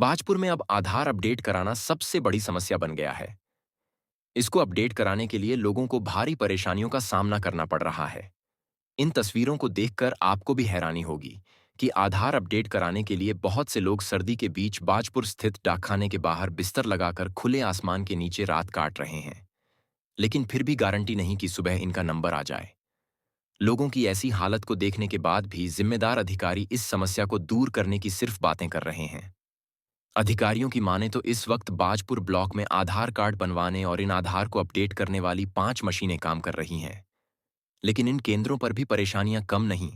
भाजपुर में अब आधार अपडेट कराना सबसे बड़ी समस्या बन गया है। इसको अपडेट कराने के लिए लोगों को भारी परेशानियों का सामना करना पड़ रहा है। इन तस्वीरों को देखकर आपको भी हैरानी होगी कि आधार अपडेट कराने के लिए बहुत से लोग सर्दी के बीच भाजपुर स्थित डाकखाने के बाहर बिस्तर लगाकर खुले आसमान के नीचे रात काट रहे हैं। लेकिन फिर भी गारंटी नहीं कि सुबह इनका नंबर आ जाए। लोगों की ऐसी हालत को देखने के बाद भी जिम्मेदार अधिकारी इस समस्या को दूर करने की सिर्फ बातें कर रहे हैं। अधिकारियों की माने तो इस वक्त बाजपुर ब्लॉक में आधार कार्ड बनवाने और इन आधार को अपडेट करने वाली 5 मशीनें काम कर रही हैं। लेकिन इन केंद्रों पर भी परेशानियां कम नहीं।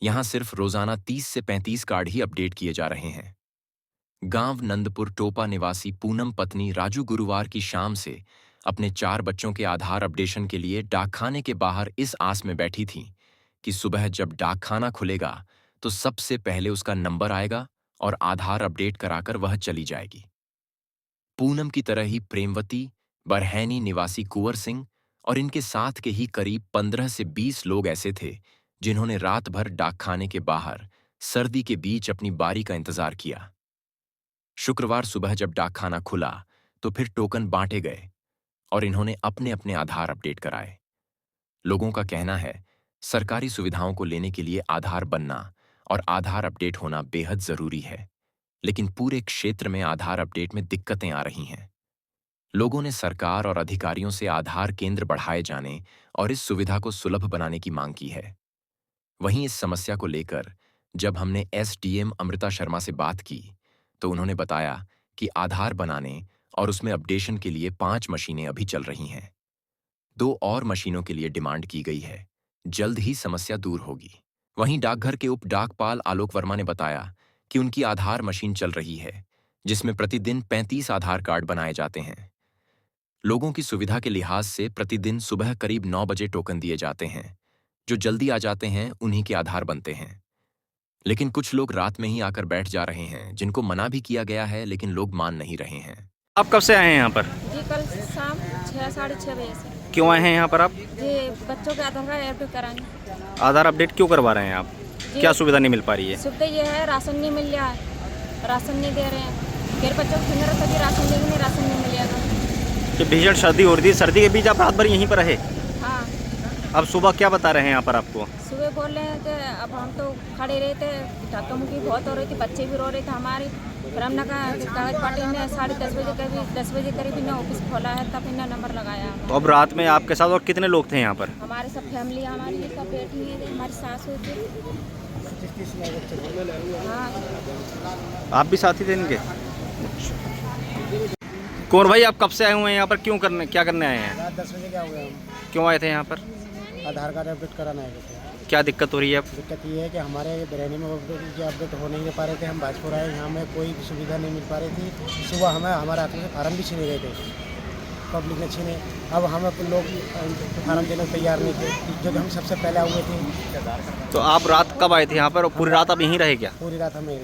यहां सिर्फ रोजाना 30 से 35 कार्ड ही अपडेट किए जा रहे हैं। गांव नंदपुर टोपा निवासी पूनम पत्नी राजू गुरुवार की शाम से अपने 4 बच्चों के आधार अपडेशन के लिए डाकखाने के बाहर इस आस में बैठी थीं कि सुबह जब डाकखाना खुलेगा तो सबसे पहले उसका नंबर आएगा और आधार अपडेट कराकर वह चली जाएगी। पूनम की तरह ही प्रेमवती, बरहैनी निवासी कुंवर सिंह और इनके साथ के ही करीब 15 से 20 लोग ऐसे थे जिन्होंने रात भर डाकखाने के बाहर सर्दी के बीच अपनी बारी का इंतजार किया। शुक्रवार सुबह जब डाकखाना खुला तो फिर टोकन बांटे गए और इन्होंने अपने अपने आधार अपडेट कराए। लोगों का कहना है सरकारी सुविधाओं को लेने के लिए आधार बनना और आधार अपडेट होना बेहद जरूरी है, लेकिन पूरे क्षेत्र में आधार अपडेट में दिक्कतें आ रही हैं। लोगों ने सरकार और अधिकारियों से आधार केंद्र बढ़ाए जाने और इस सुविधा को सुलभ बनाने की मांग की है। वहीं इस समस्या को लेकर जब हमने एसडीएम अमृता शर्मा से बात की तो उन्होंने बताया कि आधार बनाने और उसमें अपडेशन के लिए 5 मशीनें अभी चल रही हैं। 2 और मशीनों के लिए डिमांड की गई है। जल्द ही समस्या दूर होगी। वहीं डाकघर के उप डाकपाल आलोक वर्मा ने बताया कि उनकी आधार मशीन चल रही है, जिसमें प्रतिदिन 35 आधार कार्ड बनाए जाते हैं। लोगों की सुविधा के लिहाज से प्रतिदिन सुबह करीब 9 बजे टोकन दिए जाते हैं। जो जल्दी आ जाते हैं उन्हीं के आधार बनते हैं। लेकिन कुछ लोग रात में ही आकर बैठ जा रहे हैं, जिनको मना भी किया गया है लेकिन लोग मान नहीं रहे हैं। आप कब से आए हैं यहाँ पर? जी कल शाम 6 साढ़े 6 बजे से। क्यों आए हैं यहाँ पर आप? जी बच्चों के आधार कार्ड अपडेट कराने। आधार अपडेट क्यों करवा रहे हैं आप? क्या सुविधा नहीं मिल पा रही है? सुविधा ये है राशन नहीं मिल रहा है, राशन नहीं दे रहे हैं। फिर बच्चों को फिंगर तभी राशन देंगे, राशन नहीं मिलेगा। कि भीषण सर्दी हो रही थी, सर्दी के बीच आप रात भर यहीं पर रहे? हाँ। अब सुबह क्या बता रहे हैं यहाँ पर आपको? सुबह बोल रहे हैं कि अब हम तो खड़े रहे थे, धक्का मुक्की बहुत हो रही थी, बच्चे भी रो रहे थे हमारे। फिर हमने कहा कागज पार्टी ने 10:30 बजे करीब इन्हें ऑफिस खोला है, तब इन्हें नंबर लगाया। तो अब रात में आपके साथ और कितने लोग थे यहाँ पर? हमारे सब फैमिली, हमारी सब बेटी है, हमारी सास होती। हाँ। आप भी साथी थे इनके? कौन भाई, आप कब से आए हुए हैं यहाँ पर? क्या करने आए हैं? रात 10 बजे क्या हुआ हम क्यों आए थे यहाँ पर? आधार कार्ड अपडेट कराना है। क्या दिक्कत हो रही है अब? दिक्कत ये है कि हमारे बरैनी में अपडेट हो नहीं पा रहे थे। हम भाजपुर आए, यहाँ में कोई सुविधा नहीं मिल पा रही थी। सुबह हमें हमारे हाथों से फार्म भी छीने गए थे, पब्लिक ने छीने। अब हमें लोग फार्म देने को तैयार नहीं थे, जो कि हम सबसे पहले हुए थे। तो आप रात कब आए थे यहाँ पर और पूरी रात आप यहीं रहे क्या? पूरी रात हमें